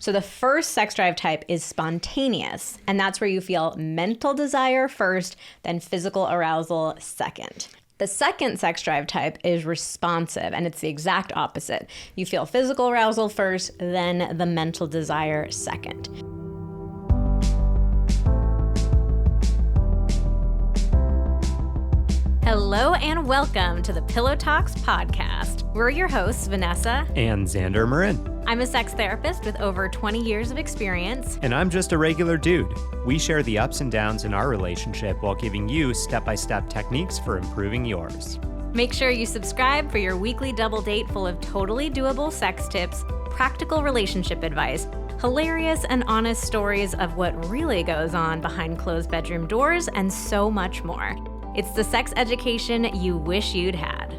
So the first sex drive type is spontaneous, and that's where you feel mental desire first, then physical arousal second. The second sex drive type is responsive, and it's the exact opposite. You feel physical arousal first, then the mental desire second. Hello and welcome to the Pillow Talks podcast. We're your hosts, Vanessa and Xander Marin. I'm a sex therapist with over 20 years of experience. And I'm just a regular dude. We share the ups and downs in our relationship while giving you step-by-step techniques for improving yours. Make sure you subscribe for your weekly double date full of totally doable sex tips, practical relationship advice, hilarious and honest stories of what really goes on behind closed bedroom doors, and so much more. It's the sex education you wish you'd had.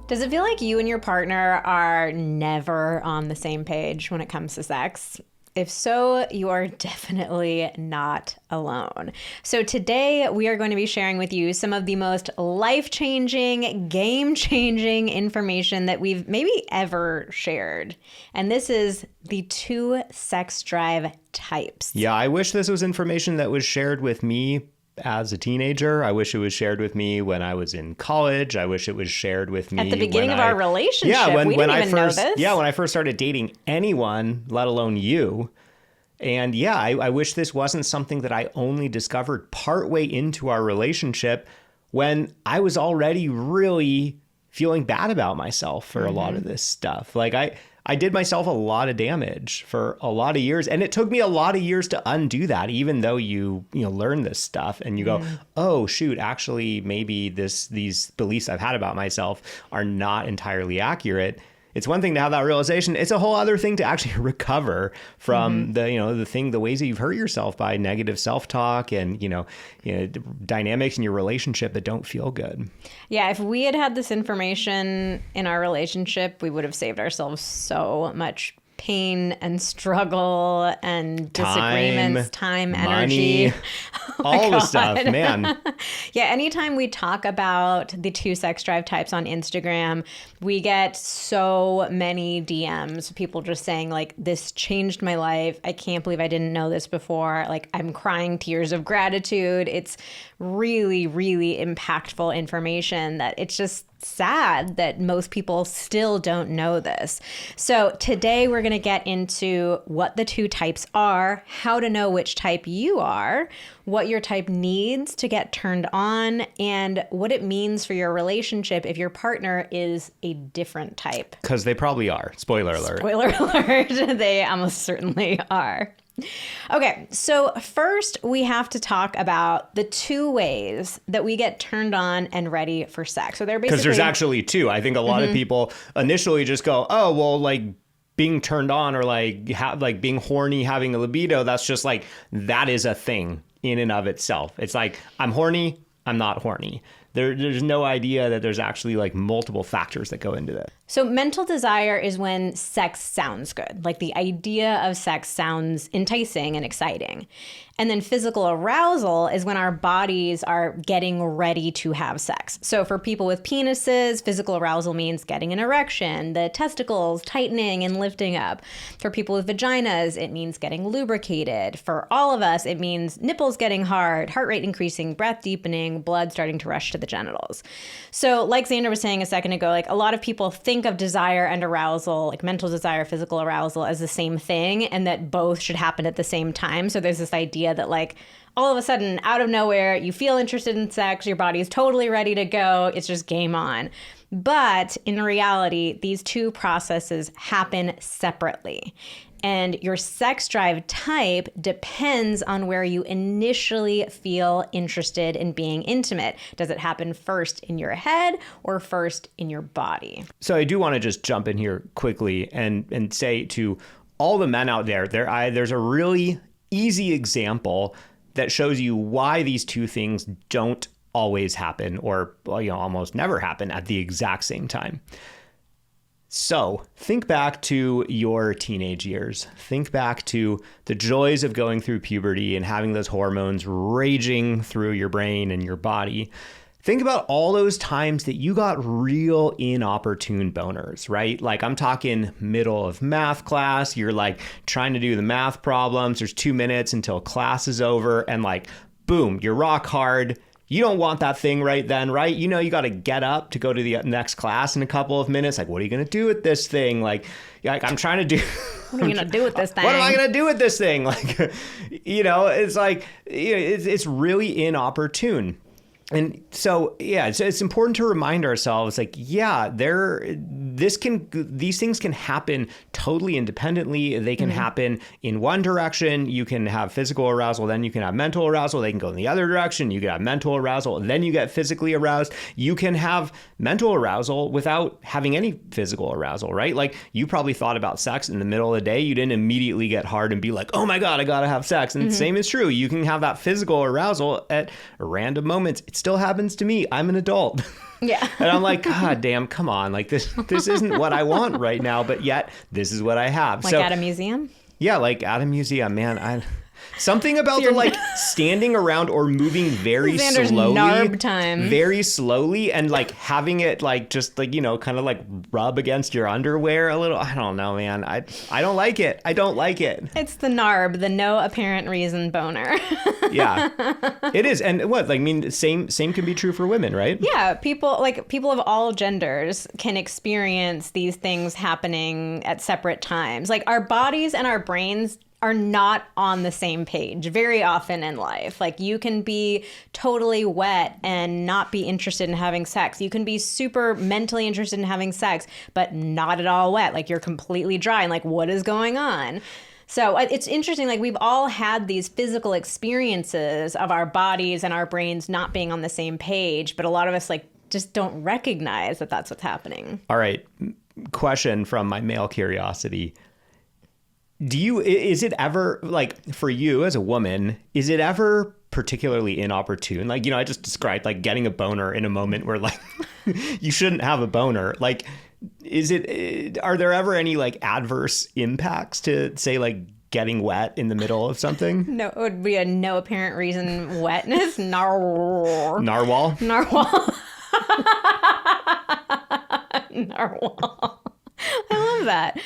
Does it feel like you and your partner are never on the same page when it comes to sex? If so, you are definitely not alone. So today we are going to be sharing with you some of the most life-changing, game-changing information that we've maybe ever shared. And this is the 2 sex drive types. Yeah, I wish this was information that was shared with me as a teenager. I wish it was shared with me when I was in college. I wish it was shared with me at the beginning of our relationship. Yeah, we didn't even know this. Yeah, when I first started dating anyone, let alone you. And yeah, I wish this wasn't something that I only discovered partway into our relationship when I was already really feeling bad about myself for a lot of this stuff. Like I did myself a lot of damage for a lot of years, and it took me a lot of years to undo that, even though you learn this stuff and you go, oh shoot, actually maybe these beliefs I've had about myself are not entirely accurate. It's one thing to have that realization. It's a whole other thing to actually recover from the ways that you've hurt yourself by negative self-talk and, dynamics in your relationship that don't feel good. Yeah. If we had had this information in our relationship, we would have saved ourselves so much pain and struggle and disagreements, time, energy. All the stuff, man. Yeah, anytime we talk about the 2 sex drive types on Instagram, we get so many DMs, people just saying like, this changed my life. I can't believe I didn't know this before. Like, I'm crying tears of gratitude. It's really, really impactful information that it's just sad that most people still don't know this. So today we're going to get into what the 2 types are, how to know which type you are, what your type needs to get turned on, and what it means for your relationship if your partner is a different type. Because they probably are. Spoiler alert. Spoiler alert. They almost certainly are. Okay, so first we have to talk about the 2 ways that we get turned on and ready for sex. So they're basically... Because there's actually 2. I think a lot of people initially just go, oh, well, like being turned on or like being horny, having a libido, that's just like, that is a thing in and of itself. It's like, I'm horny, I'm not horny. There's no idea that there's actually like multiple factors that go into that. So mental desire is when sex sounds good. Like the idea of sex sounds enticing and exciting. And then physical arousal is when our bodies are getting ready to have sex. So for people with penises, physical arousal means getting an erection, the testicles tightening and lifting up. For people with vaginas, it means getting lubricated. For all of us, it means nipples getting hard, heart rate increasing, breath deepening, blood starting to rush to the genitals. So like Xander was saying a second ago, like a lot of people think of desire and arousal, like mental desire, physical arousal as the same thing, and that both should happen at the same time. So there's this idea that like all of a sudden out of nowhere you feel interested in sex, your body is totally ready to go, it's just game on. But in reality, these 2 processes happen separately. And your sex drive type depends on where you initially feel interested in being intimate. Does it happen first in your head or first in your body? So I do want to just jump in here quickly and say to all the men out there, there's a really easy example that shows you why these 2 things don't always happen or almost never happen at the exact same time. So think back to your teenage years. Think back to the joys of going through puberty and having those hormones raging through your brain and your body. Think about all those times that you got real inopportune boners, right? Like I'm talking middle of math class, you're like trying to do the math problems, there's 2 minutes until class is over, and like, boom, you're rock hard. You don't want that thing right then, right? You know, you got to get up to go to the next class in a couple of minutes. Like, what are you going to do with this thing? Like I'm trying to do... What are you going to do with this thing? What am I going to do with this thing? Like, you know, it's like, it's really inopportune. And so, yeah, it's important to remind ourselves, like, yeah, these things can happen totally independently. They can happen in one direction. You can have physical arousal, then you can have mental arousal. They can go in the other direction. You can have mental arousal, and then you get physically aroused. You can have mental arousal without having any physical arousal, right? Like, you probably thought about sex in the middle of the day. You didn't immediately get hard and be like, oh my God, I got to have sex. And the same is true. You can have that physical arousal at random moments. It still happens to me. I'm an adult. Yeah. And I'm like, God damn, come on. Like this isn't what I want right now, but yet this is what I have. Like at a museum? Yeah, like at a museum, man. Something about the like standing around or moving very Xander's slowly, narb time. very slowly, and like having it like just like, you know, kind of like rub against your underwear a little. I don't know, man. I don't like it. I don't like it. It's the narb, the no apparent reason boner. Yeah, it is. And what, like, I mean, same can be true for women, right? Yeah, people of all genders can experience these things happening at separate times. Like our bodies and our brains are not on the same page very often in life. Like you can be totally wet and not be interested in having sex. You can be super mentally interested in having sex, but not at all wet. Like you're completely dry and like, what is going on? So it's interesting, like we've all had these physical experiences of our bodies and our brains not being on the same page, but a lot of us like just don't recognize that that's what's happening. All right. Question from my male curiosity. Is it ever, like, for you as a woman, is it ever particularly inopportune? Like, you know, I just described like getting a boner in a moment where like you shouldn't have a boner. Like, are there ever any like adverse impacts to, say, like getting wet in the middle of something? No, it would be a no apparent reason wetness. Narwhal. Narwhal? Narwhal. Narwhal. I love that.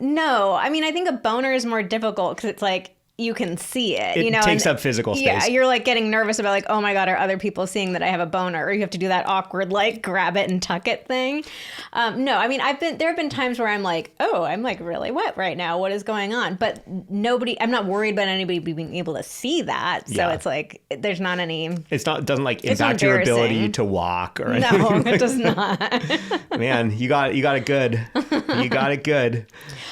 No, I mean, I think a boner is more difficult because it's like, you can see it, you know, takes up physical space. Yeah, you're like getting nervous about like, oh my God, are other people seeing that I have a boner? Or you have to do that awkward, like grab it and tuck it thing. No, I mean, there have been times where I'm like, oh, I'm like really wet right now. What is going on? But I'm not worried about anybody being able to see that. So It's like, there's not any. It doesn't like impact your ability to walk or anything. No, it does not. Man, you got it good. You got it good.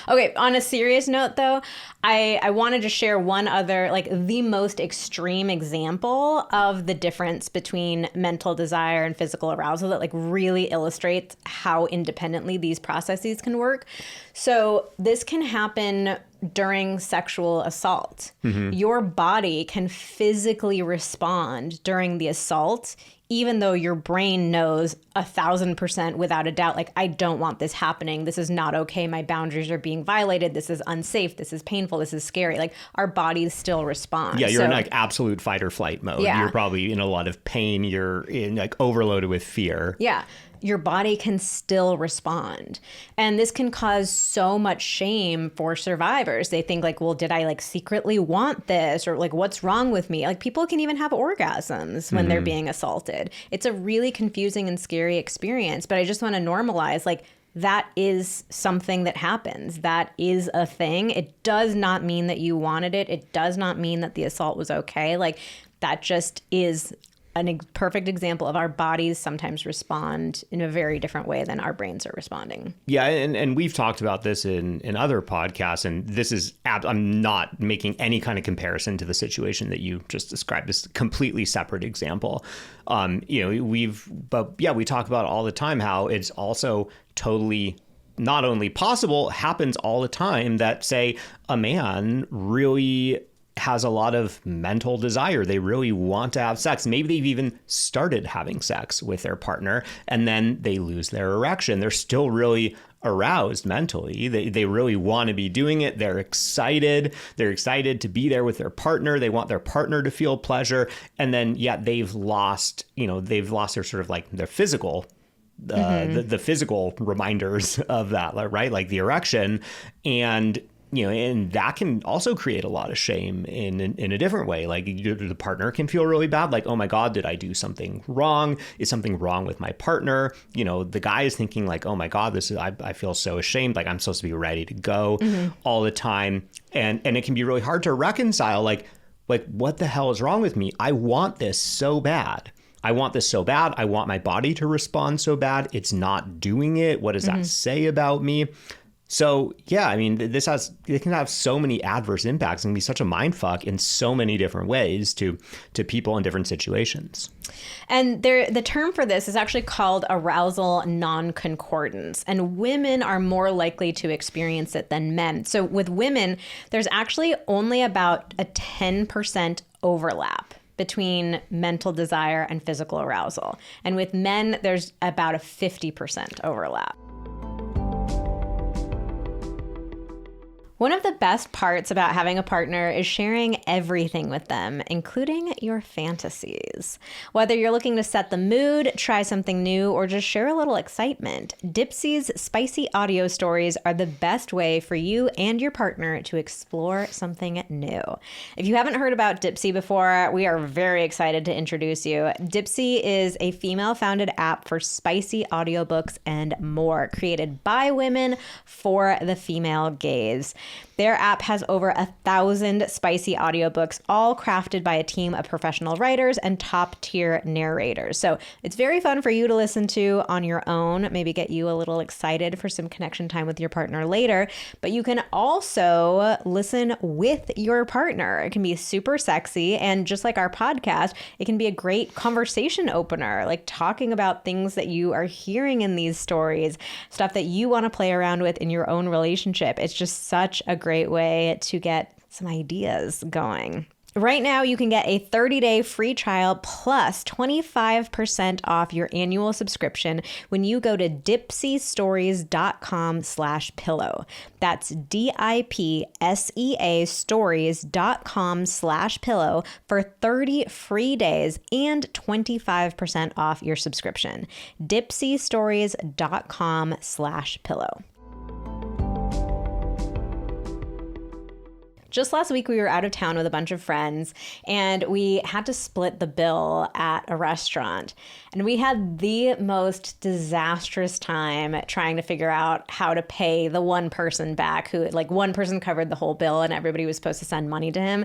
Okay, on a serious note though, I wanted to share one other, like the most extreme example of the difference between mental desire and physical arousal that like really illustrates how independently these processes can work. So this can happen during sexual assault. Mm-hmm. Your body can physically respond during the assault, even though your brain knows 1,000% without a doubt, like, I don't want this happening. This is not okay. My boundaries are being violated. This is unsafe. This is painful. This is scary. Like, our bodies still respond. Yeah, you're in like absolute fight or flight mode. Yeah. You're probably in a lot of pain. You're in like overloaded with fear. Yeah. Your body can still respond. And this can cause so much shame for survivors. They think like, well, did I like secretly want this? Or like, what's wrong with me? Like people can even have orgasms when they're being assaulted. It's a really confusing and scary experience. But I just want to normalize like, that is something that happens. That is a thing. It does not mean that you wanted it. It does not mean that the assault was okay. Like that just is a perfect example of our bodies sometimes respond in a very different way than our brains are responding. Yeah, and we've talked about this in other podcasts, and this is, I'm not making any kind of comparison to the situation that you just described. This is a completely separate example. We talk about all the time how it's also totally not only possible, happens all the time that, say, a man really has a lot of mental desire. They really want to have sex. Maybe they've even started having sex with their partner and then they lose their erection. They're still really aroused mentally. They really want to be doing it. They're excited. They're excited to be there with their partner. They want their partner to feel pleasure. And then, they've lost their sort of like their physical the physical reminders of that, right? Like the erection. And and that can also create a lot of shame in a different way. Like the partner can feel really bad. Like, oh my God, did I do something wrong? Is something wrong with my partner? The guy is thinking like, oh my God, I feel so ashamed. Like I'm supposed to be ready to go all the time. And it can be really hard to reconcile. Like what the hell is wrong with me? I want this so bad. I want this so bad. I want my body to respond so bad. It's not doing it. What does that say about me? So, I mean, it can have so many adverse impacts and be such a mindfuck in so many different ways to people in different situations. And the term for this is actually called arousal non-concordance. And women are more likely to experience it than men. So with women, there's actually only about a 10% overlap between mental desire and physical arousal. And with men, there's about a 50% overlap. One of the best parts about having a partner is sharing everything with them, including your fantasies. Whether you're looking to set the mood, try something new, or just share a little excitement, Dipsy's spicy audio stories are the best way for you and your partner to explore something new. If you haven't heard about Dipsy before, we are very excited to introduce you. Dipsy is a female-founded app for spicy audiobooks and more, created by women for the female gaze. Their app has over 1,000 spicy audiobooks, all crafted by a team of professional writers and top-tier narrators. So it's very fun for you to listen to on your own, maybe get you a little excited for some connection time with your partner later. But you can also listen with your partner. It can be super sexy. And just like our podcast, it can be a great conversation opener, like talking about things that you are hearing in these stories, stuff that you want to play around with in your own relationship. It's just such a great way to get some ideas going. Right now, you can get a 30-day free trial plus 25% off your annual subscription when you go to dipseastories.com/pillow. That's DIPSEA stories.com/pillow for 30 free days and 25% off your subscription. dipseastories.com/pillow. Just last week, we were out of town with a bunch of friends, and we had to split the bill at a restaurant. And we had the most disastrous time trying to figure out how to pay the one person back who, like, one person covered the whole bill and everybody was supposed to send money to him.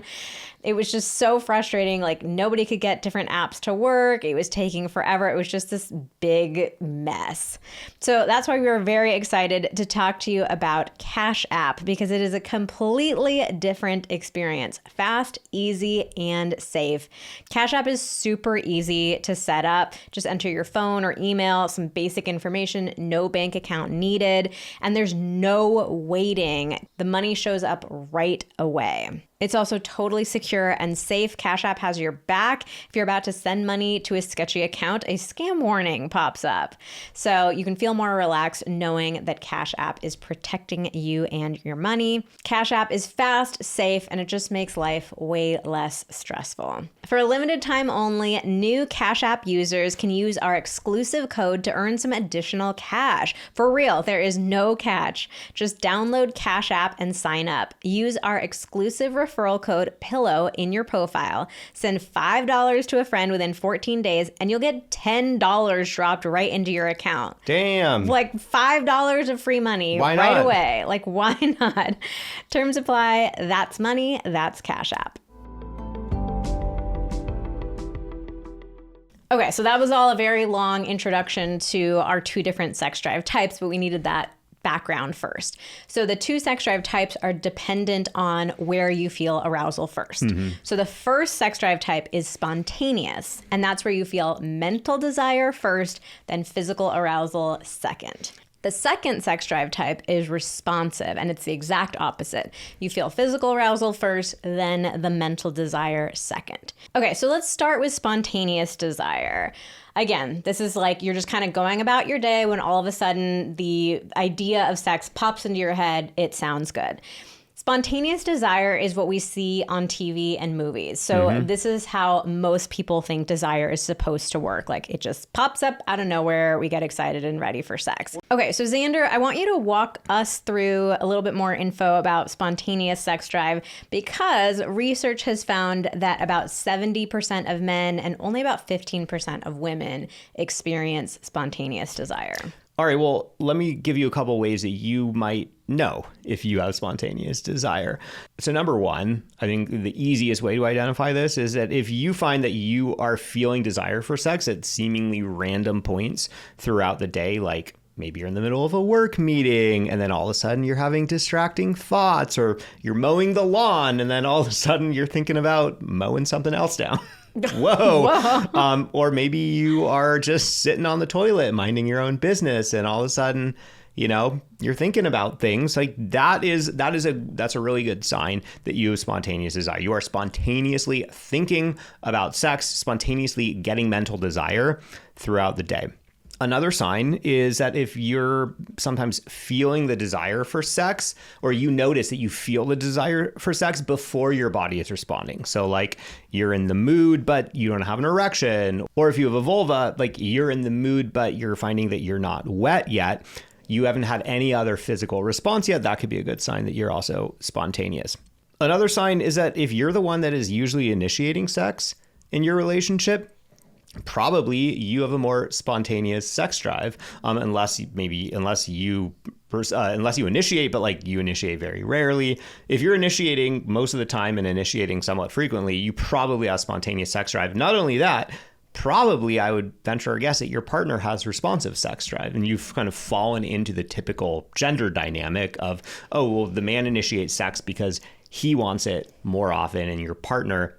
It was just so frustrating. Like, nobody could get different apps to work. It was taking forever. It was just this big mess. So that's why we were very excited to talk to you about Cash App, because it is a completely different experience. Fast, easy, and safe. Cash App is super easy to set up. Just enter your phone or email, some basic information, no bank account needed, and there's no waiting. The money shows up right away. It's also totally secure and safe. Cash App has your back. If you're about to send money to a sketchy account, a scam warning pops up. So you can feel more relaxed knowing that Cash App is protecting you and your money. Cash App is fast, safe, and it just makes life way less stressful. For a limited time only, new Cash App users can use our exclusive code to earn some additional cash. For real, there is no catch. Just download Cash App and sign up. Use our exclusive referral code PILLOW in your profile. Send $5 to a friend within 14 days and you'll get $10 dropped right into your account. Damn. Like $5 of free money right away. Like, why not? Terms apply. That's money. That's Cash App. Okay, so that was all a very long introduction to our two different sex drive types, but we needed that background first. So the two sex drive types are dependent on where you feel arousal first. So the first sex drive type is spontaneous, and that's where you feel mental desire first, then physical arousal second. The second sex drive type is responsive, and it's the exact opposite. You feel physical arousal first, then the mental desire second. Okay, so let's start with spontaneous desire. Again, this is like you're just kind of going about your day when all of a sudden the idea of sex pops into your head. It sounds good. Spontaneous desire is what we see on TV and movies. So this is how most people think desire is supposed to work. Like it just pops up out of nowhere. We get excited and ready for sex. Okay, so Xander, I want you to walk us through a little bit more info about spontaneous sex drive because research has found that about 70% of men and only about 15% of women experience spontaneous desire. All right, well, let me give you a couple ways that you might know if you have spontaneous desire. So number one, I think the easiest way to identify this is that if you find that you are feeling desire for sex at seemingly random points throughout the day, like maybe you're in the middle of a work meeting and then all of a sudden you're having distracting thoughts, or you're mowing the lawn and then all of a sudden you're thinking about mowing something else down. Whoa. Or maybe you are just sitting on the toilet minding your own business and all of a sudden, you're thinking about things like that's a really good sign that you have spontaneous desire. You are spontaneously thinking about sex, spontaneously getting mental desire throughout the day. Another sign is that if you're sometimes feeling the desire for sex, or you notice that you feel the desire for sex before your body is responding. So like you're in the mood, but you don't have an erection. Or if you have a vulva, like you're in the mood, but you're finding that you're not wet yet. You haven't had any other physical response yet. That could be a good sign that you're also spontaneous. Another sign is that if you're the one that is usually initiating sex in your relationship, probably you have a more spontaneous sex drive, unless you initiate, but like you initiate very rarely. If you're initiating most of the time and initiating somewhat frequently, you probably have spontaneous sex drive. Not only that, probably I would venture a guess that your partner has responsive sex drive, and you've kind of fallen into the typical gender dynamic of, oh, well, the man initiates sex because he wants it more often, and your partner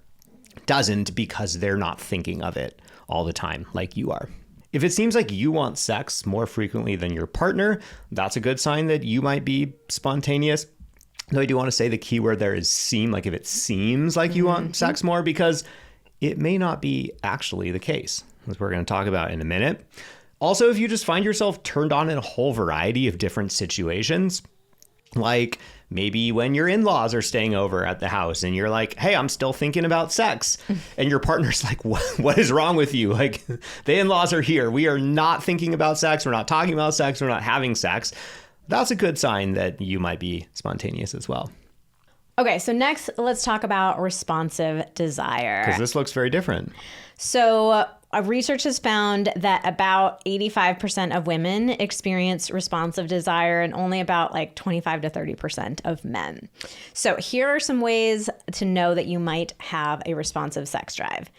doesn't because they're not thinking of it all the time like you are. If it seems like you want sex more frequently than your partner, that's a good sign that you might be spontaneous. Though I do want to say the key word there is seem, like if it seems like you want sex more, because it may not be actually the case, as we're going to talk about in a minute. Also, if you just find yourself turned on in a whole variety of different situations, like maybe when your in-laws are staying over at the house and you're like, hey, I'm still thinking about sex. And your partner's like, what is wrong with you? Like, the in-laws are here. We are not thinking about sex. We're not talking about sex. We're not having sex. That's a good sign that you might be spontaneous as well. Okay, so next, let's talk about responsive desire. Because this looks very different. So research has found that about 85% of women experience responsive desire and only about like 25 to 30% of men. So here are some ways to know that you might have a responsive sex drive.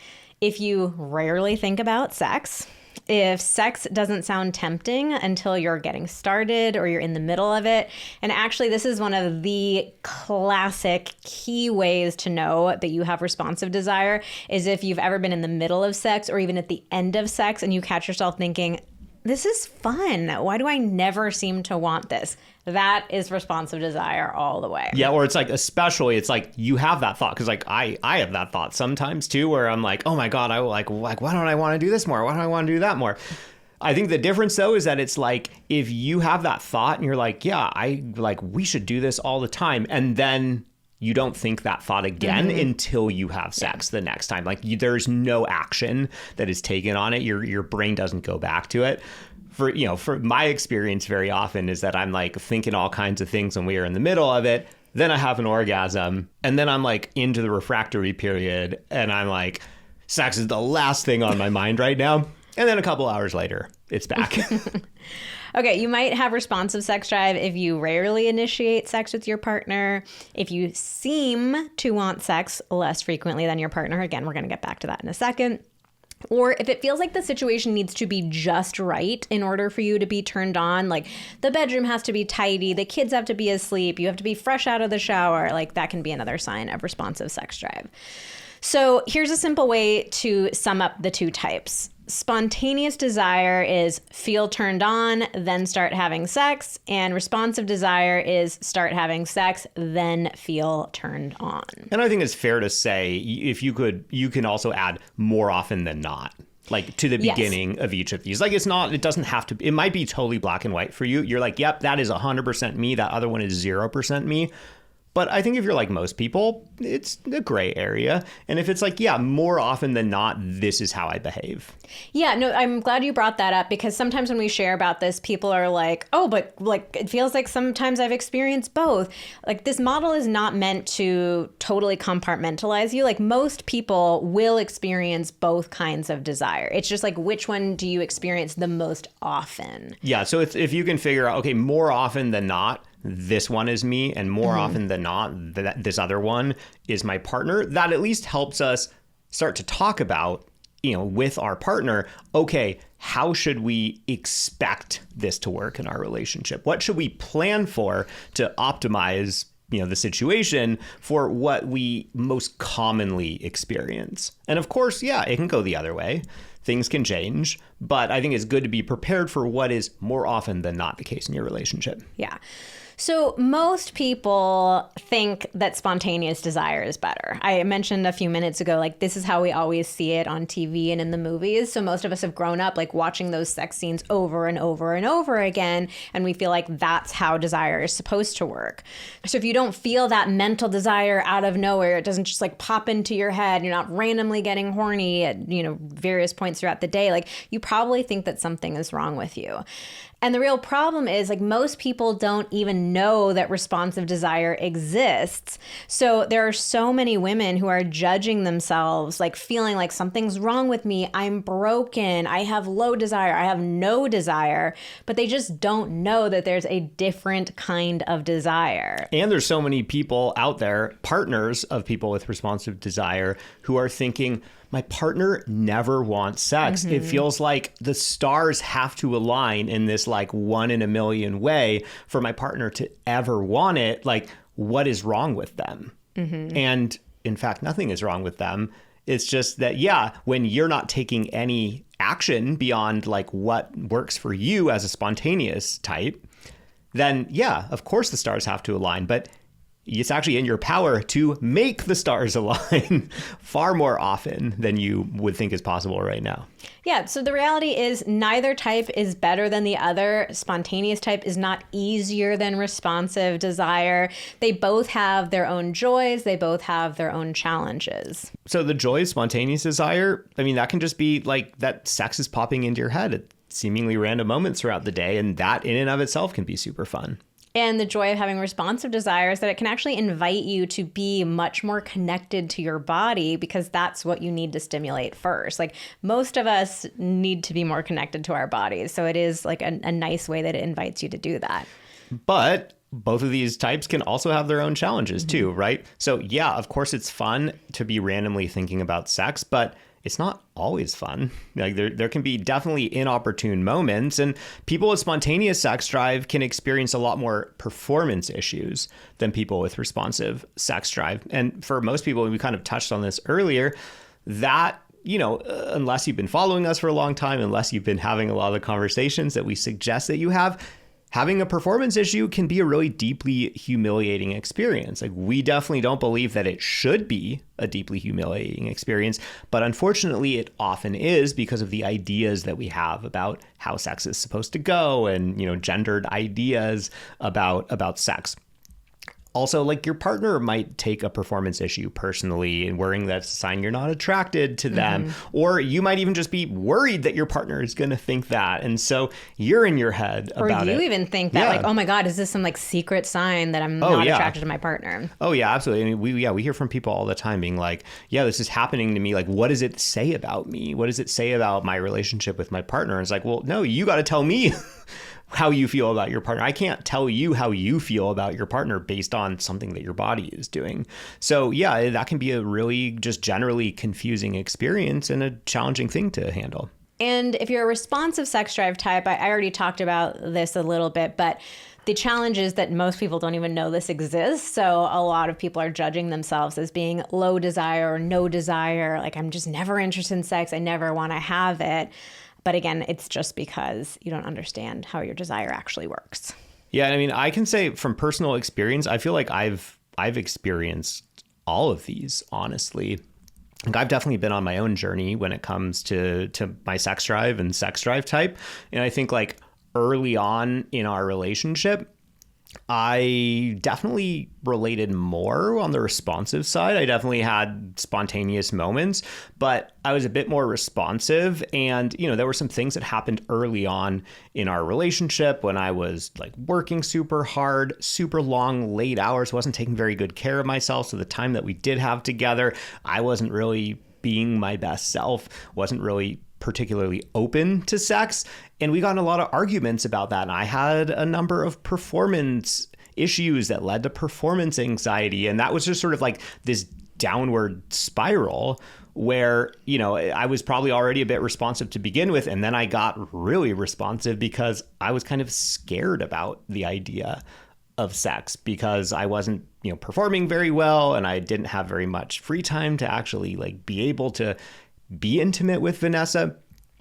If you rarely think about sex, if sex doesn't sound tempting until you're getting started or you're in the middle of it. And actually, this is one of the classic key ways to know that you have responsive desire is if you've ever been in the middle of sex or even at the end of sex and you catch yourself thinking, this is fun. Why do I never seem to want this? That is responsive desire all the way. Yeah, or it's like, especially, it's like you have that thought, because like I have that thought sometimes too, where I'm like, oh my God, I like why don't I want to do this more? Why don't I want to do that more? I think the difference though is that it's like if you have that thought and you're like, yeah, we should do this all the time, and then you don't think that thought again until you have sex the next time. Like there's no action that is taken on it. Your brain doesn't go back to it. For my experience very often is that I'm like thinking all kinds of things when we are in the middle of it. Then I have an orgasm and then I'm like into the refractory period and I'm like, sex is the last thing on my mind right now. And then a couple hours later, it's back. Okay, you might have responsive sex drive if you rarely initiate sex with your partner, if you seem to want sex less frequently than your partner. Again, we're going to get back to that in a second. Or if it feels like the situation needs to be just right in order for you to be turned on, like the bedroom has to be tidy, the kids have to be asleep, you have to be fresh out of the shower, like that can be another sign of responsive sex drive. So here's a simple way to sum up the two types. Spontaneous desire is feel turned on, then start having sex. And responsive desire is start having sex, then feel turned on. And I think it's fair to say, if you can also add more often than not. like to the Yes. beginning of each of these. Like it doesn't have to, it might be totally black and white for you. You're like, yep, that is 100% me. That other one is 0% me. But I think if you're like most people, it's a gray area. And if it's like, yeah, more often than not, this is how I behave. Yeah, no, I'm glad you brought that up, because sometimes when we share about this, people are like, oh, but like it feels like sometimes I've experienced both. Like this model is not meant to totally compartmentalize you. Like most people will experience both kinds of desire. It's just like, which one do you experience the most often? Yeah. So if you can figure out, okay, more often than not, this one is me, and more often than not, this other one is my partner, that at least helps us start to talk about, with our partner, okay, how should we expect this to work in our relationship? What should we plan for to optimize, the situation for what we most commonly experience? And of course, yeah, it can go the other way. Things can change, but I think it's good to be prepared for what is more often than not the case in your relationship. Yeah. So most people think that spontaneous desire is better. I mentioned a few minutes ago, like this is how we always see it on TV and in the movies. So most of us have grown up like watching those sex scenes over and over and over again. And we feel like that's how desire is supposed to work. So if you don't feel that mental desire out of nowhere, it doesn't just like pop into your head, you're not randomly getting horny at, various points throughout the day, like you probably think that something is wrong with you. And the real problem is like most people don't even know that responsive desire exists. So there are so many women who are judging themselves, like feeling like something's wrong with me. I'm broken. I have low desire. I have no desire. But they just don't know that there's a different kind of desire. And there's so many people out there, partners of people with responsive desire, who are thinking, my partner never wants sex. It feels like the stars have to align in this like 1 in a million way for my partner to ever want it. Like, what is wrong with them? And in fact, nothing is wrong with them. It's just that, yeah, when you're not taking any action beyond like what works for you as a spontaneous type, then yeah, of course the stars have to align. But it's actually in your power to make the stars align far more often than you would think is possible right now. Yeah, so the reality is neither type is better than the other. Spontaneous type is not easier than responsive desire. They both have their own joys. They both have their own challenges. So the joy of spontaneous desire, I mean, that can just be like that sex is popping into your head at seemingly random moments throughout the day. And that in and of itself can be super fun. And the joy of having responsive desire is that it can actually invite you to be much more connected to your body, because that's what you need to stimulate first. Like most of us need to be more connected to our bodies. So it is like a nice way that it invites you to do that. But both of these types can also have their own challenges too, right? So yeah, of course it's fun to be randomly thinking about sex, but it's not always fun. Like there can be definitely inopportune moments, and people with spontaneous sex drive can experience a lot more performance issues than people with responsive sex drive. And for most people, we kind of touched on this earlier, that unless you've been following us for a long time, unless you've been having a lot of the conversations that we suggest that you have, having a performance issue can be a really deeply humiliating experience. Like we definitely don't believe that it should be a deeply humiliating experience, but unfortunately it often is because of the ideas that we have about how sex is supposed to go and, gendered ideas about sex. Also, like your partner might take a performance issue personally and worrying that's a sign you're not attracted to them. Or you might even just be worried that your partner is going to think that. And so you're in your head about it. Or you even think that like, oh my God, is this some like secret sign that I'm not attracted to my partner? Oh yeah, absolutely. I mean, we hear from people all the time being like, yeah, this is happening to me. Like, what does it say about me? What does it say about my relationship with my partner? And it's like, well, no, you got to tell me how you feel about your partner. I can't tell you how you feel about your partner based on something that your body is doing. So yeah, that can be a really just generally confusing experience and a challenging thing to handle. And if you're a responsive sex drive type, I already talked about this a little bit, but the challenge is that most people don't even know this exists. So a lot of people are judging themselves as being low desire or no desire. Like, I'm just never interested in sex. I never want to have it. But again, it's just because you don't understand how your desire actually works. Yeah, I mean, I can say from personal experience, I feel like I've experienced all of these, honestly. like I've definitely been on my own journey when it comes to my sex drive and sex drive type. And I think like early on in our relationship, I definitely related more on the responsive side. I definitely had spontaneous moments, but I was a bit more responsive. And, you know, there were some things that happened early on in our relationship when I was like working super hard, super long, late hours, wasn't taking very good care of myself. So the time that we did have together, I wasn't really being my best self, wasn't really particularly open to sex. And we got in a lot of arguments about that. And I had a number of performance issues that led to performance anxiety. And that was just sort of like this downward spiral where, you know, I was probably already a bit responsive to begin with. And then I got really responsive because I was kind of scared about the idea of sex because I wasn't, you know, performing very well and I didn't have very much free time to actually like be able to be intimate with Vanessa.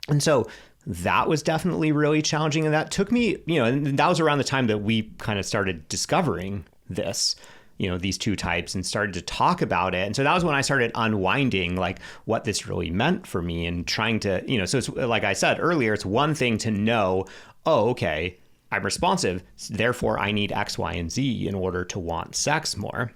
And so that was definitely really challenging. And that took me, you know, and that was around the time that we kind of started discovering this, you know, these two types and started to talk about it. And so that was when I started unwinding like what this really meant for me and trying to, you know, so it's like I said earlier, it's one thing to know, oh, okay, I'm responsive, therefore I need X, Y, and Z in order to want sex more.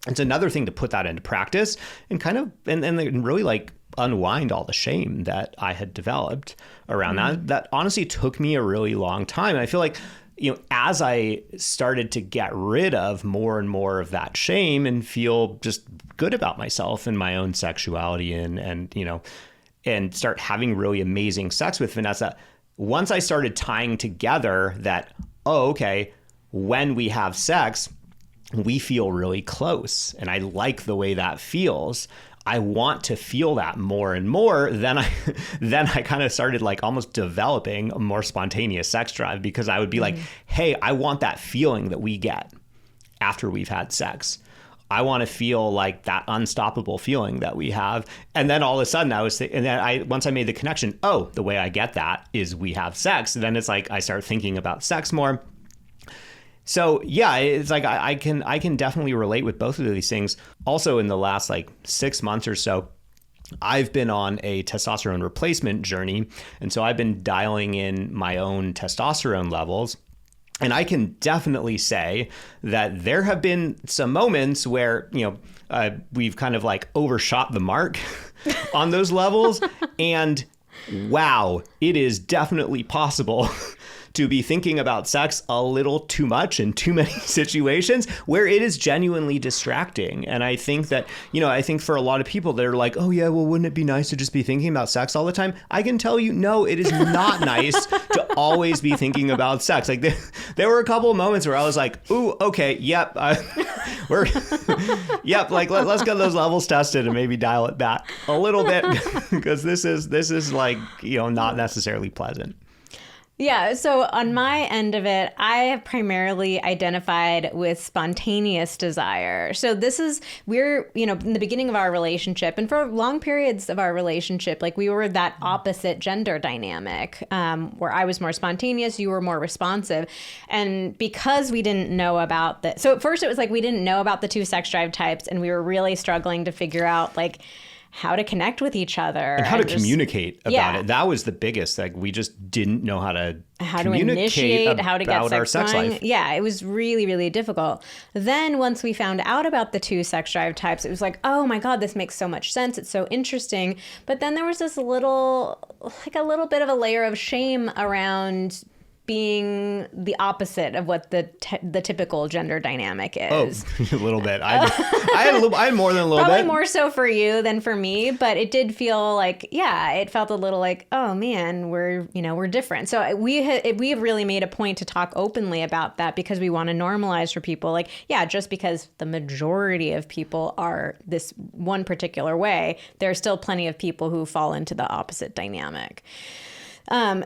It's another thing to put that into practice and kind of, and really like unwind all the shame that I had developed around that. That honestly took me a really long time. And I feel like, you know, as I started to get rid of more and more of that shame and feel just good about myself and my own sexuality and, you know, and start having really amazing sex with Vanessa, once I started tying together that, oh, okay, when we have sex, we feel really close and I like the way that feels. I want to feel that more and more. Then I kind of started like almost developing a more spontaneous sex drive because I would be like, hey, I want that feeling that we get after we've had sex. I want to feel like that unstoppable feeling that we have. And then all of a sudden once I made the connection, oh, the way I get that is we have sex. Then it's like I start thinking about sex more. So yeah, it's like I can definitely relate with both of these things. Also in the last like 6 months or so, I've been on a testosterone replacement journey. And so I've been dialing in my own testosterone levels. And I can definitely say that there have been some moments where, you know, we've kind of like overshot the mark on those levels. And wow, it is definitely possible to be thinking about sex a little too much in too many situations where it is genuinely distracting. And I think that, you know, I think for a lot of people that are like, oh yeah, well, wouldn't it be nice to just be thinking about sex all the time? I can tell you, no, it is not nice to always be thinking about sex. Like there were a couple of moments where I was like, ooh, okay, yep, yep, like let's get those levels tested and maybe dial it back a little bit because this is like, you know, not necessarily pleasant. Yeah, so on my end of it, I have primarily identified with spontaneous desire. So we're, you know, in the beginning of our relationship and for long periods of our relationship, like we were that opposite gender dynamic, where I was more spontaneous, you were more responsive. And because we didn't know about so at first it was like we didn't know about the two sex drive types and we were really struggling to figure out like how to connect with each other and how to communicate about it. That was the biggest. Like we just didn't know how to initiate, how to get sex going. Life. Yeah, it was really, really difficult. Then once we found out about the two sex drive types, it was like, oh my God, this makes so much sense. It's so interesting. But then there was this a little bit of a layer of shame around being the opposite of what the typical gender dynamic is. Oh, a little bit. I had more than a little bit. Probably more so for you than for me, but it did feel like, yeah, it felt a little like, oh man, we're different. So we have really made a point to talk openly about that because we want to normalize for people. Like, yeah, just because the majority of people are this one particular way, there are still plenty of people who fall into the opposite dynamic.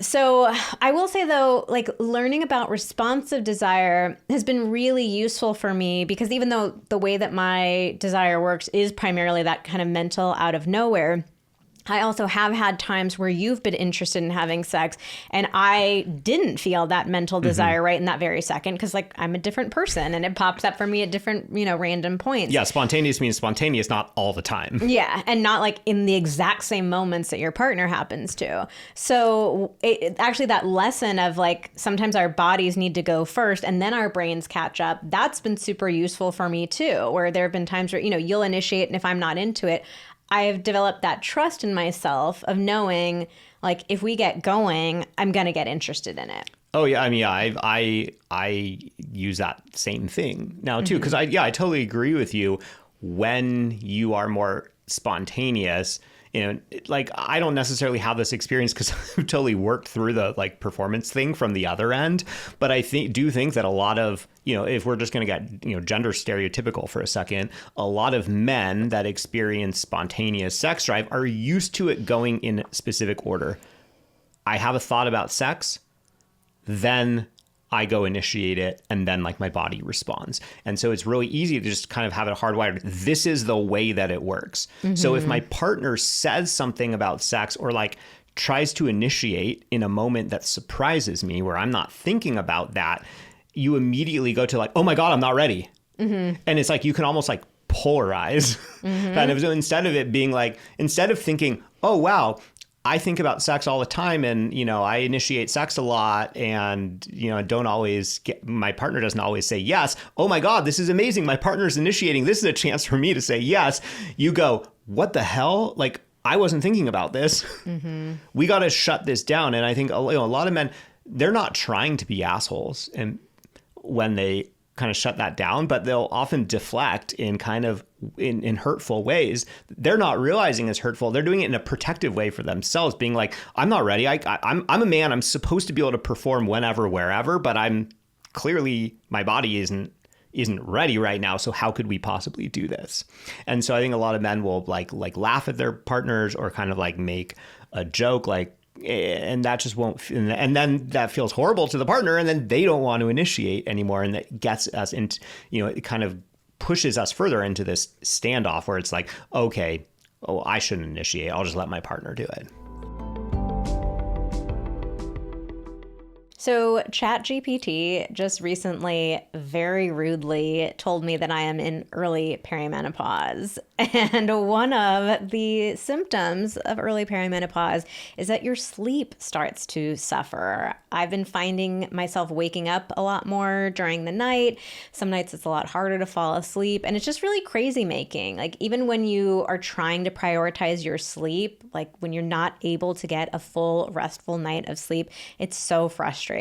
So I will say though, like learning about responsive desire has been really useful for me because even though the way that my desire works is primarily that kind of mental out of nowhere, I also have had times where you've been interested in having sex and I didn't feel that mental desire right in that very second because like I'm a different person and it pops up for me at different, random points. Yeah, spontaneous means spontaneous, not all the time. Yeah, and not like in the exact same moments that your partner happens to. So actually that lesson of like sometimes our bodies need to go first and then our brains catch up, that's been super useful for me too, where there have been times where, you'll initiate and if I'm not into it, I have developed that trust in myself of knowing, like, if we get going, I'm going to get interested in it. Oh yeah, I mean, yeah, I use that same thing now too, because I totally agree with you. When you are more spontaneous, like I don't necessarily have this experience because I've totally worked through the like performance thing from the other end, but I do think that a lot of, if we're just going to get, gender stereotypical for a second, a lot of men that experience spontaneous sex drive are used to it going in specific order. I have a thought about sex, then I go initiate it, and then like my body responds. And so it's really easy to just kind of have it hardwired. This is the way that it works. So if my partner says something about sex or like tries to initiate in a moment that surprises me where I'm not thinking about that, you immediately go to like, oh my God, I'm not ready. And it's like, you can almost like polarize kind of. So instead of it being like, instead of thinking, oh, wow, I think about sex all the time and, I initiate sex a lot and, don't always my partner doesn't always say yes. Oh my God, this is amazing. My partner's initiating. This is a chance for me to say yes. You go, what the hell? Like, I wasn't thinking about this. We got to shut this down. And I think a lot of men, they're not trying to be assholes. And when they kind of shut that down, but they'll often deflect in kind of in hurtful ways. They're not realizing it's hurtful. They're doing it in a protective way for themselves, being like, I'm not ready. I'm a man. I'm supposed to be able to perform whenever, wherever, but I'm clearly my body isn't ready right now. So how could we possibly do this? And so I think a lot of men will like laugh at their partners or kind of like make a joke like, and that just won't, and then that feels horrible to the partner, and then they don't want to initiate anymore, and that gets us into, it kind of pushes us further into this standoff where it's like, okay, I shouldn't initiate, I'll just let my partner do it. So ChatGPT just recently very rudely told me that I am in early perimenopause. And one of the symptoms of early perimenopause is that your sleep starts to suffer. I've been finding myself waking up a lot more during the night. Some nights it's a lot harder to fall asleep. And it's just really crazy making. Like even when you are trying to prioritize your sleep, like when you're not able to get a full restful night of sleep, it's so frustrating.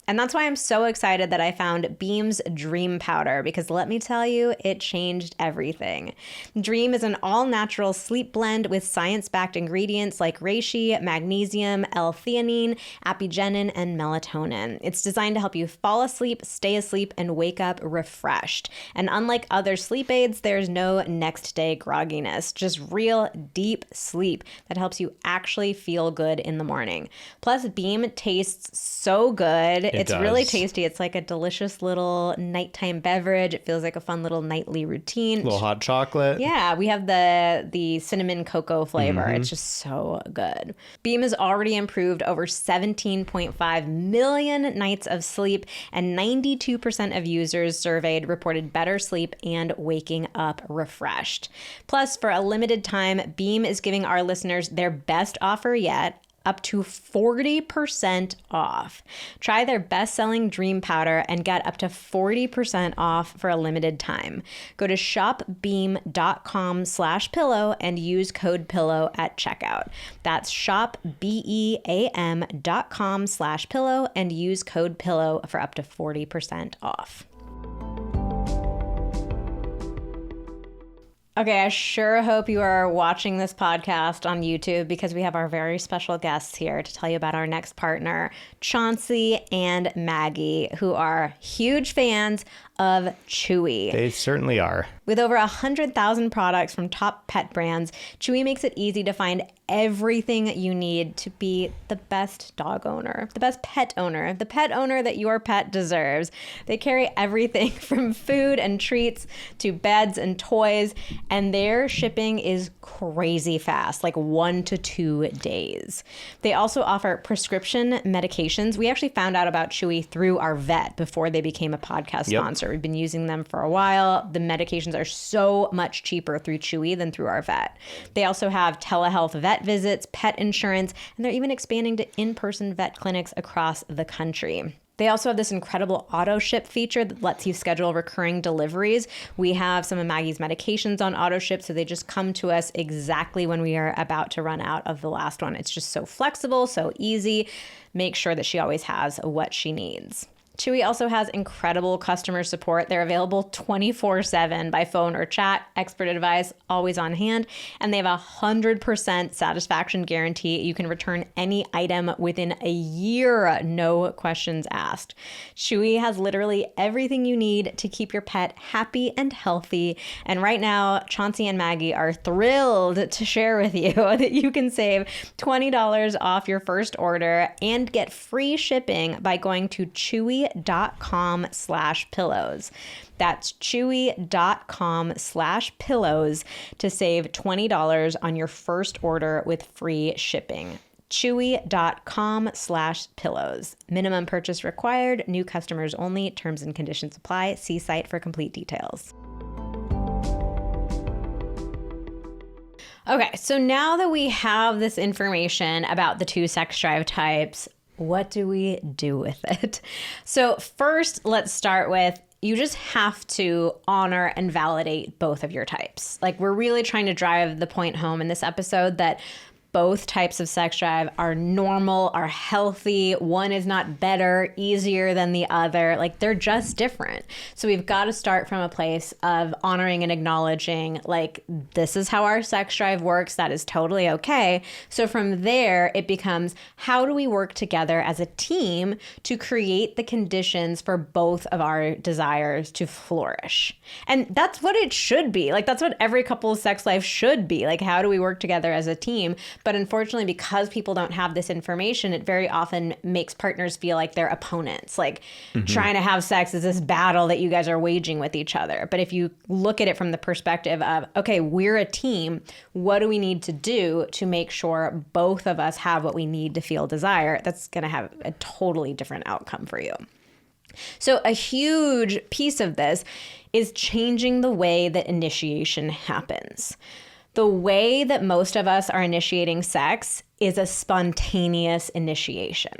And that's why I'm so excited that I found Beam's Dream Powder, because let me tell you, it changed everything. Dream is an all-natural sleep blend with science-backed ingredients like reishi, magnesium, L-theanine, apigenin, and melatonin. It's designed to help you fall asleep, stay asleep, and wake up refreshed. And unlike other sleep aids, there's no next-day grogginess, just real deep sleep that helps you actually feel good in the morning. Plus, Beam tastes so good. It's really tasty. It's like a delicious little nighttime beverage. It feels like a fun little nightly routine. A little hot chocolate. Yeah, we have the cinnamon cocoa flavor. It's just so good. Beam has already improved over 17.5 million nights of sleep, and 92% of users surveyed reported better sleep and waking up refreshed. Plus, for a limited time, Beam is giving our listeners their best offer yet, up to 40% off. Try their best-selling Dream Powder and get up to 40% off for a limited time. Go to shopbeam.com/pillow and use code PILLOW at checkout. That's shopbeam.com/pillow and use code PILLOW for up to 40% off. Okay, I sure hope you are watching this podcast on YouTube because we have our very special guests here to tell you about our next partner, Chauncey and Maggie, who are huge fans of Chewy. They certainly are. With over 100,000 products from top pet brands, Chewy makes it easy to find everything you need to be the best dog owner, the best pet owner, the pet owner that your pet deserves. They carry everything from food and treats to beds and toys, and their shipping is crazy fast, like 1 to 2 days. They also offer prescription medications. We actually found out about Chewy through our vet before they became a podcast sponsor. We've been using them for a while. The medications are so much cheaper through Chewy than through our vet. They also have telehealth vet visits, pet insurance, and they're even expanding to in-person vet clinics across the country. They also have this incredible auto ship feature that lets you schedule recurring deliveries. We have some of Maggie's medications on auto ship, so they just come to us exactly when we are about to run out of the last one. It's just so flexible, so easy. Make sure that she always has what she needs. Chewy also has incredible customer support. They're available 24/7 by phone or chat, expert advice always on hand, and they have a 100% satisfaction guarantee. You can return any item within a year, no questions asked. Chewy has literally everything you need to keep your pet happy and healthy. And right now, Chauncey and Maggie are thrilled to share with you that you can save $20 off your first order and get free shipping by going to chewy.com/pillows. That's chewy.com/pillows to save $20 on your first order with free shipping. chewy.com/pillows. Minimum purchase required. New customers only. Terms and conditions apply. See site for complete details. Okay, so now that we have this information about the 2 sex drive types, what do we do with it? So first, let's start with, you just have to honor and validate both of your types. Like, we're really trying to drive the point home in this episode that both types of sex drive are normal, are healthy. One is not better, easier than the other. Like, they're just different. So we've got to start from a place of honoring and acknowledging, like, this is how our sex drive works. That is totally okay. So from there, it becomes, how do we work together as a team to create the conditions for both of our desires to flourish? And that's what it should be. Like, that's what every couple's sex life should be. Like, how do we work together as a team? But unfortunately, because people don't have this information, it very often makes partners feel like they're opponents. Like, trying to have sex is this battle that you guys are waging with each other. But if you look at it from the perspective of, okay, we're a team, what do we need to do to make sure both of us have what we need to feel desire? That's going to have a totally different outcome for you. So a huge piece of this is changing the way that initiation happens. The way that most of us are initiating sex is a spontaneous initiation.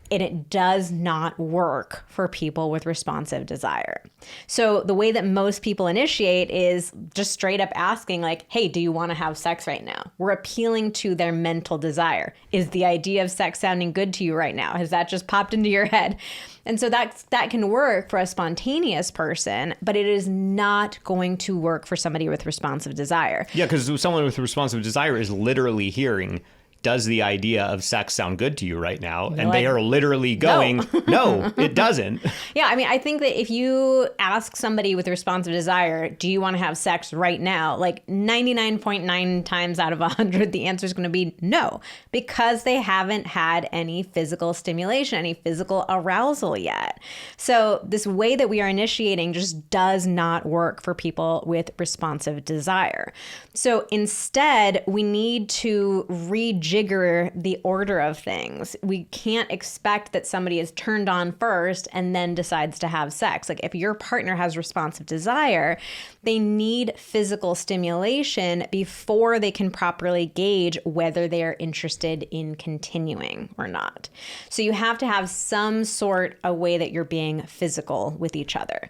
And it does not work for people with responsive desire. So the way that most people initiate is just straight up asking, like, hey, do you want to have sex right now? We're appealing to their mental desire. Is the idea of sex sounding good to you right now? Has that just popped into your head? And so that can work for a spontaneous person, but it is not going to work for somebody with responsive desire. Yeah, because someone with responsive desire is literally hearing, does the idea of sex sound good to you right now? And like, they are literally going, no, it doesn't. Yeah, I mean, I think that if you ask somebody with responsive desire, do you want to have sex right now? Like 99.9 times out of 100, the answer is going to be no, because they haven't had any physical stimulation, any physical arousal yet. So this way that we are initiating just does not work for people with responsive desire. So instead, we need to rejigger the order of things. We can't expect that somebody is turned on first and then decides to have sex. Like, if your partner has responsive desire, they need physical stimulation before they can properly gauge whether they are interested in continuing or not. So you have to have some sort of way that you're being physical with each other.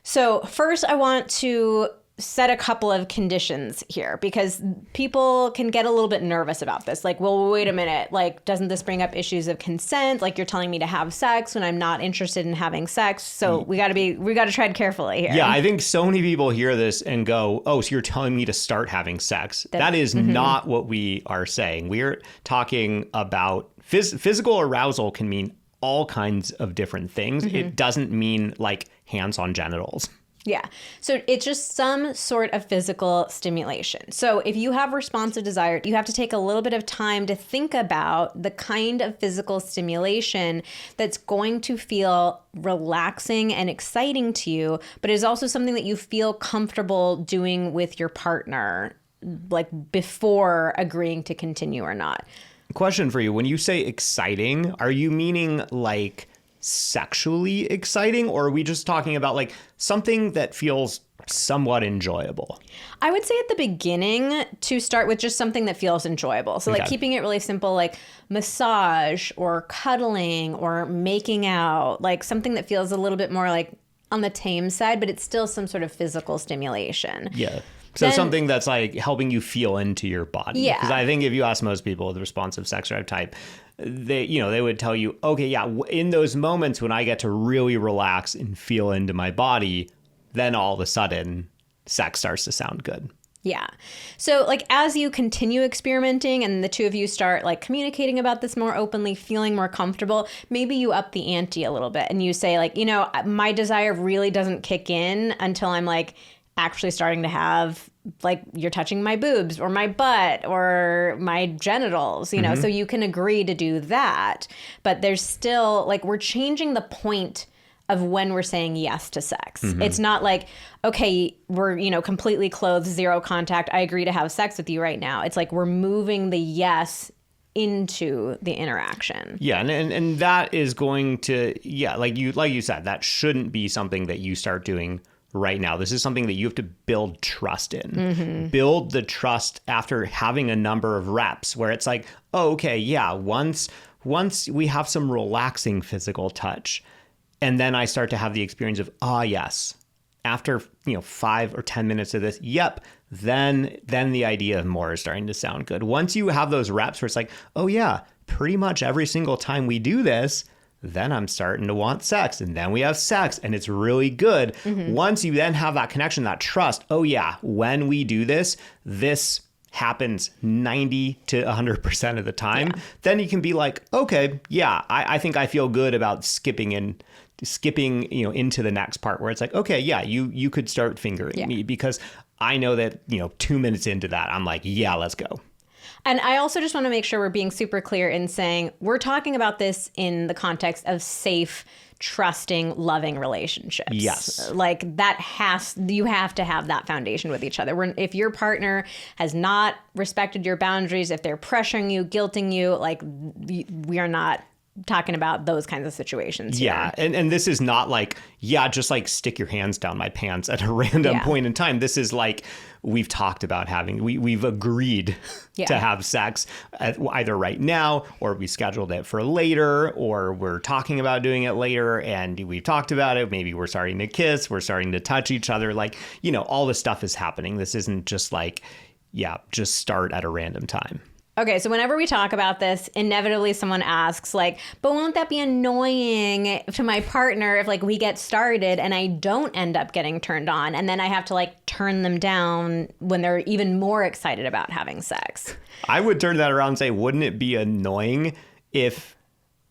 So first, I want to set a couple of conditions here, because people can get a little bit nervous about this. Like, well, wait a minute. Like, doesn't this bring up issues of consent? Like, you're telling me to have sex when I'm not interested in having sex. So we got to tread carefully here. Yeah, I think so many people hear this and go, oh, so you're telling me to start having sex. That is not what we are saying. We're talking about physical arousal can mean all kinds of different things. It doesn't mean like hands on genitals. Yeah. So it's just some sort of physical stimulation. So if you have responsive desire, you have to take a little bit of time to think about the kind of physical stimulation that's going to feel relaxing and exciting to you, but is also something that you feel comfortable doing with your partner, like before agreeing to continue or not. Question for you. When you say exciting, are you meaning like sexually exciting, or are we just talking about like something that feels somewhat enjoyable? I would say at the beginning to start with just something that feels enjoyable. So like keeping it really simple, like massage or cuddling or making out, like something that feels a little bit more like on the tame side, but it's still some sort of physical stimulation. Yeah. So then, something that's like helping you feel into your body. Yeah. Because I think if you ask most people with responsive sex drive type, they would tell you, okay, yeah, in those moments when I get to really relax and feel into my body, then all of a sudden sex starts to sound good. Yeah. So like as you continue experimenting and the two of you start like communicating about this more openly, feeling more comfortable, maybe you up the ante a little bit and you say like, my desire really doesn't kick in until I'm like actually starting to have like you're touching my boobs or my butt or my genitals, so you can agree to do that. But there's still like we're changing the point of when we're saying yes to sex. It's not like, okay, we're, completely clothed, zero contact. I agree to have sex with you right now. It's like we're moving the yes into the interaction. Yeah, and that is going to, like you said, that shouldn't be something that you start doing right now. This is something that you have to build trust in. Build the trust after having a number of reps where it's like, oh, okay, yeah, once we have some relaxing physical touch, and then I start to have the experience of, yes, after 5 or 10 minutes of this, then the idea of more is starting to sound good. Once you have those reps where it's like, oh yeah, pretty much every single time we do this, then I'm starting to want sex, and then we have sex and it's really good. Once you then have that connection, that trust, oh yeah, when we do this happens 90 to 100% of the time, then you can be like, okay, yeah, I think I feel good about skipping into the next part where it's like, okay, yeah, you could start fingering me because I know that, 2 minutes into that, I'm like, yeah, let's go. And I also just want to make sure we're being super clear in saying we're talking about this in the context of safe, trusting, loving relationships. Yes. Like you have to have that foundation with each other. If your partner has not respected your boundaries, if they're pressuring you, guilting you, like we are not talking about those kinds of situations here. Yeah. And this is not like, just like stick your hands down my pants at a random point in time. This is like, we've talked about we've agreed to have sex either right now, or we scheduled it for later, or we're talking about doing it later and we've talked about it. Maybe we're starting to kiss, we're starting to touch each other. Like, all this stuff is happening. This isn't just like, just start at a random time. Okay, so whenever we talk about this, inevitably someone asks like, but won't that be annoying to my partner if like we get started and I don't end up getting turned on and then I have to like turn them down when they're even more excited about having sex? I would turn that around and say, wouldn't it be annoying if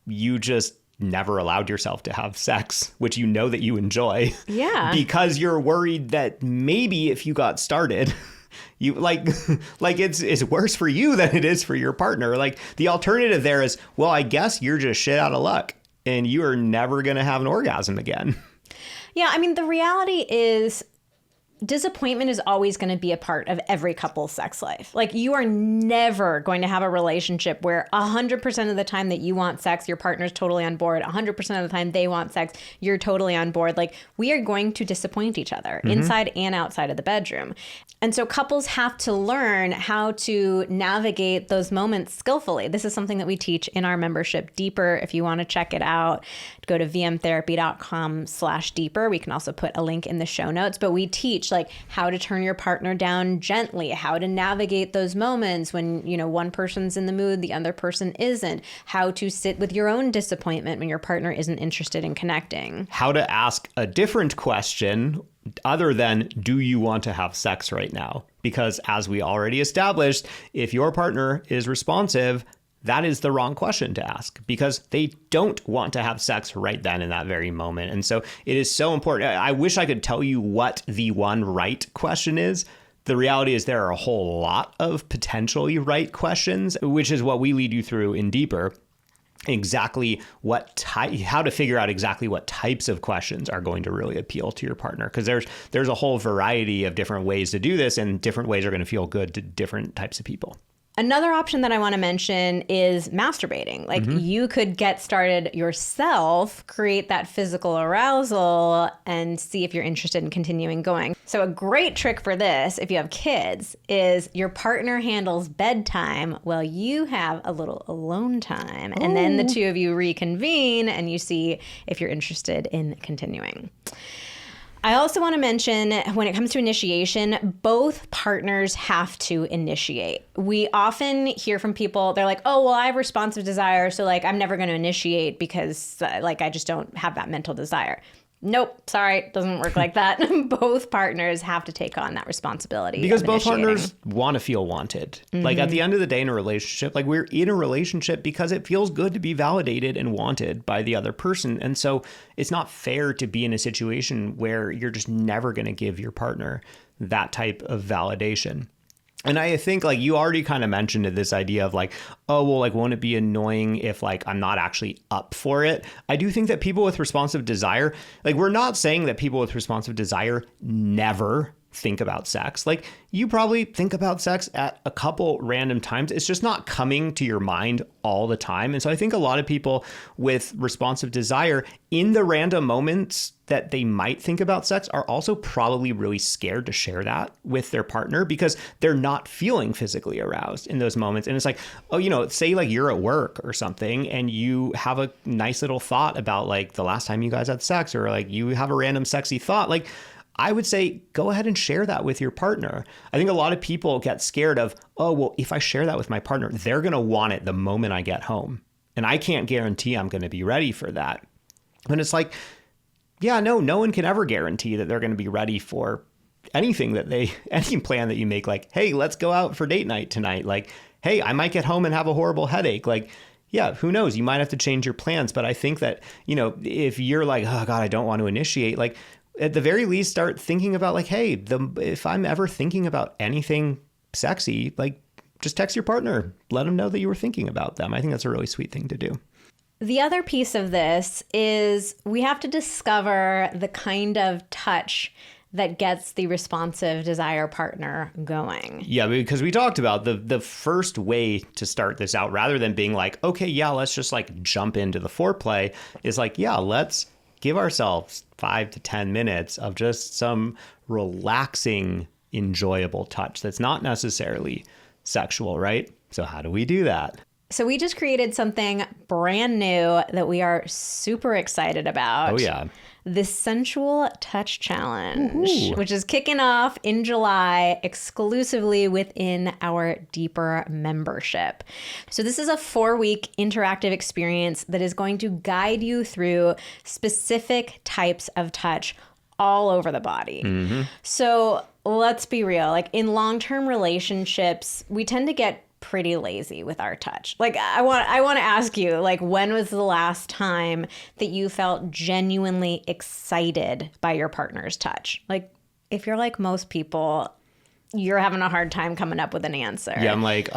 you just never allowed yourself to have sex, which that you enjoy? Yeah. Because you're worried that maybe if you got started... You like it's worse for you than it is for your partner. Like the alternative there is, well, I guess you're just shit out of luck and you are never going to have an orgasm again. Yeah. I mean, the reality is disappointment is always going to be a part of every couple's sex life. Like you are never going to have a relationship where 100% of the time that you want sex, your partner's totally on board. 100% of the time they want sex, you're totally on board. Like we are going to disappoint each other inside and outside of the bedroom. And so couples have to learn how to navigate those moments skillfully. This is something that we teach in our membership Deeper. If you want to check it out, go to vmtherapy.com/deeper. We can also put a link in the show notes, but we teach like how to turn your partner down gently, how to navigate those moments when, one person's in the mood, the other person isn't, how to sit with your own disappointment when your partner isn't interested in connecting. How to ask a different question other than, do you want to have sex right now? Because as we already established, if your partner is responsive, that is the wrong question to ask because they don't want to have sex right then in that very moment. And so it is so important. I wish I could tell you what the one right question is. The reality is there are a whole lot of potentially right questions, which is what we lead you through in Deeper. Exactly how to figure out exactly what types of questions are going to really appeal to your partner. Because there's a whole variety of different ways to do this, and different ways are going to feel good to different types of people. Another option that I want to mention is masturbating. Like you could get started yourself, create that physical arousal, and see if you're interested in continuing going. So a great trick for this, if you have kids, is your partner handles bedtime while you have a little alone time. And then the two of you reconvene and you see if you're interested in continuing. I also want to mention when it comes to initiation, both partners have to initiate. We often hear from people, they're like, oh, well, I have responsive desire, so like I'm never going to initiate because like I just don't have that mental desire. Nope, sorry, it doesn't work like that. Both partners have to take on that responsibility. Because both partners want to feel wanted. Like at the end of the day in a relationship, like we're in a relationship because it feels good to be validated and wanted by the other person. And so it's not fair to be in a situation where you're just never going to give your partner that type of validation. And I think like you already kind of mentioned this idea of like, oh, well, like, won't it be annoying if like I'm not actually up for it? I do think that people with responsive desire, like we're not saying that people with responsive desire never think about sex. Like you probably think about sex at a couple random times. It's just not coming to your mind all the time. And so I think a lot of people with responsive desire in the random moments that they might think about sex are also probably really scared to share that with their partner because they're not feeling physically aroused in those moments. And it's like, oh, you know, say like you're at work or something and you have a nice little thought about like the last time you guys had sex, or like you have a random sexy thought. Like I would say, go ahead and share that with your partner. I think a lot of people get scared of, oh, well, if I share that with my partner, they're going to want it the moment I get home. And I can't guarantee I'm going to be ready for that. And it's like, yeah, no one can ever guarantee that they're going to be ready for anything any plan that you make. Like, hey, let's go out for date night tonight. Like, hey, I might get home and have a horrible headache. Like, yeah, who knows? You might have to change your plans. But I think that, you know, if you're like, oh God, I don't want to initiate, like, at the very least, start thinking about like, hey, if I'm ever thinking about anything sexy, like just text your partner, let them know that you were thinking about them. I think that's a really sweet thing to do. The other piece of this is we have to discover the kind of touch that gets the responsive desire partner going. Yeah, because we talked about the first way to start this out, rather than being like, okay, yeah, let's just like jump into the foreplay, is like, yeah, let's give ourselves 5 to 10 minutes of just some relaxing, enjoyable touch that's not necessarily sexual, right? So how do we do that? So we just created something brand new that we are super excited about. Oh, yeah. The Sensual Touch Challenge, which is kicking off in July exclusively within our Deeper membership. So this is a 4-week interactive experience that is going to guide you through specific types of touch all over the body. So let's be real. Like in long-term relationships, we tend to get pretty lazy with our touch. Like I want to ask you, like, when was the last time that you felt genuinely excited by your partner's touch? Like if you're like most people, you're having a hard time coming up with an answer. Yeah, I'm like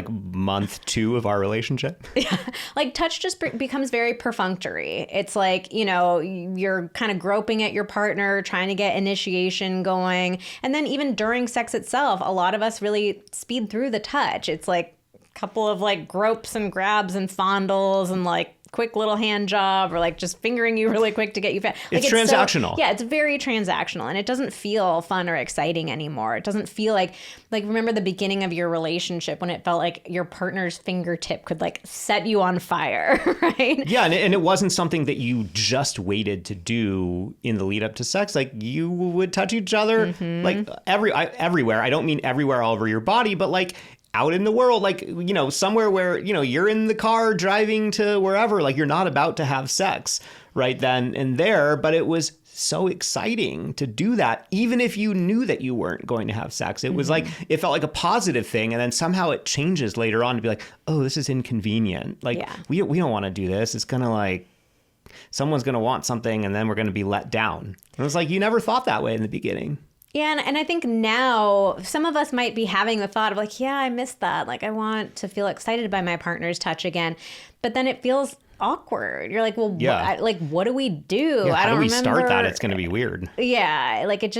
month 2 of our relationship. Yeah, like touch just becomes very perfunctory. It's like, you know, you're kind of groping at your partner, trying to get initiation going. And then even during sex itself, a lot of us really speed through the touch. It's like a couple of like gropes and grabs and fondles and like quick little hand job, or like just fingering you really quick to get you fast. Like, it's transactional. Yeah, it's very transactional, and it doesn't feel fun or exciting anymore. It doesn't feel like remember the beginning of your relationship when it felt like your partner's fingertip could like set you on fire, right? Yeah, and it wasn't something that you just waited to do in the lead up to sex. Like you would touch each other like everywhere. I don't mean everywhere all over your body, but like out in the world, like, you know, somewhere where, you know, you're in the car driving to wherever, like you're not about to have sex right then and there, but it was so exciting to do that, even if you knew that you weren't going to have sex. It was like, it felt like a positive thing. And then somehow it changes later on to be like, oh, this is inconvenient. Like, we don't want to do this. It's going to like, someone's going to want something and then we're going to be let down. And it's like, you never thought that way in the beginning. Yeah, and I think now some of us might be having the thought of like, yeah, I missed that. Like, I want to feel excited by my partner's touch again. But then it feels awkward. You're like, well, what do we do? Yeah, I don't how do we remember. start that? It's going to be weird. Yeah, like it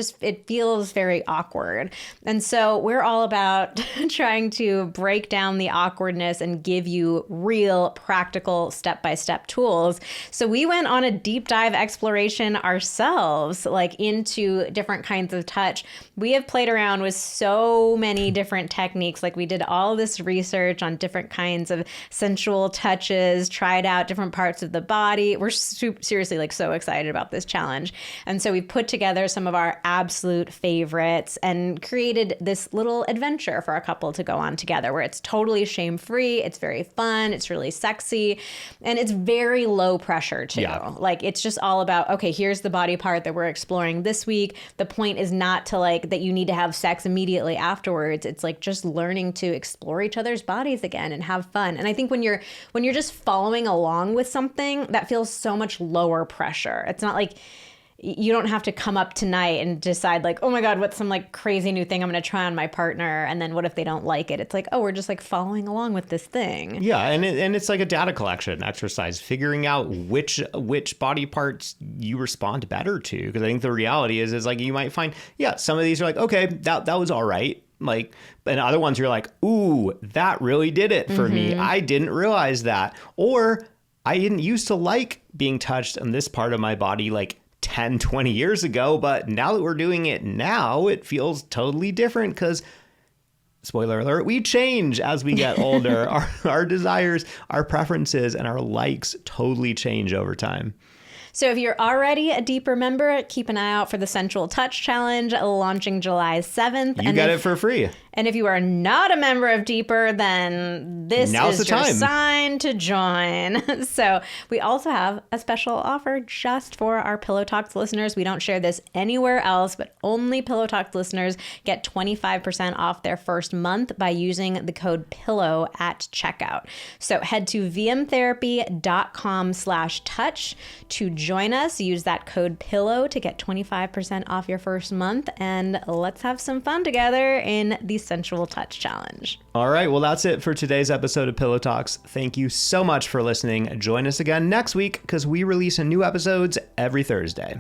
feels very awkward. And so we're all about trying to break down the awkwardness and give you real practical step-by-step tools. So we went on a deep dive exploration ourselves, like into different kinds of touch. We have played around with so many different techniques. Like we did all this research on different kinds of sensual touches, tried out different parts of the body. We're seriously like so excited about this challenge. And so we put together some of our absolute favorites and created this little adventure for a couple to go on together where it's totally shame-free. It's very fun. It's really sexy. And it's very low pressure too. Yeah. Like it's just all about, okay, here's the body part that we're exploring this week. The point is not to like that you need to have sex immediately afterwards. It's like just learning to explore each other's bodies again and have fun. And I think when you're just following along with something, that feels so much lower pressure. It's not like you don't have to come up tonight and decide like, oh my God, what's some like crazy new thing I'm going to try on my partner? And then what if they don't like it? It's like, oh, we're just like following along with this thing. Yeah. And it's like a data collection exercise, figuring out which body parts you respond better to. Because I think the reality is like you might find, some of these are like, okay, that was all right. Like, and other ones you're like, ooh, that really did it for me. I didn't realize that. Or I didn't used to like being touched on this part of my body like 10, 20 years ago, but now that we're doing it now, it feels totally different because, spoiler alert, we change as we get older. Our desires, our preferences, and our likes totally change over time. So if you're already a Deeper member, keep an eye out for the Sensual Touch Challenge launching July 7th. You get it for free. And if you are not a member of Deeper, then this Now's is your sign to join. So we also have a special offer just for our Pillow Talks listeners. We don't share this anywhere else, but only Pillow Talks listeners get 25% off their first month by using the code PILLOW at checkout. So head to vmtherapy.com/touch to join us. Use that code PILLOW to get 25% off your first month. And let's have some fun together in the Sensual Touch Challenge. All right. Well, that's it for today's episode of Pillow Talks. Thank you so much for listening. Join us again next week because we release new episodes every Thursday.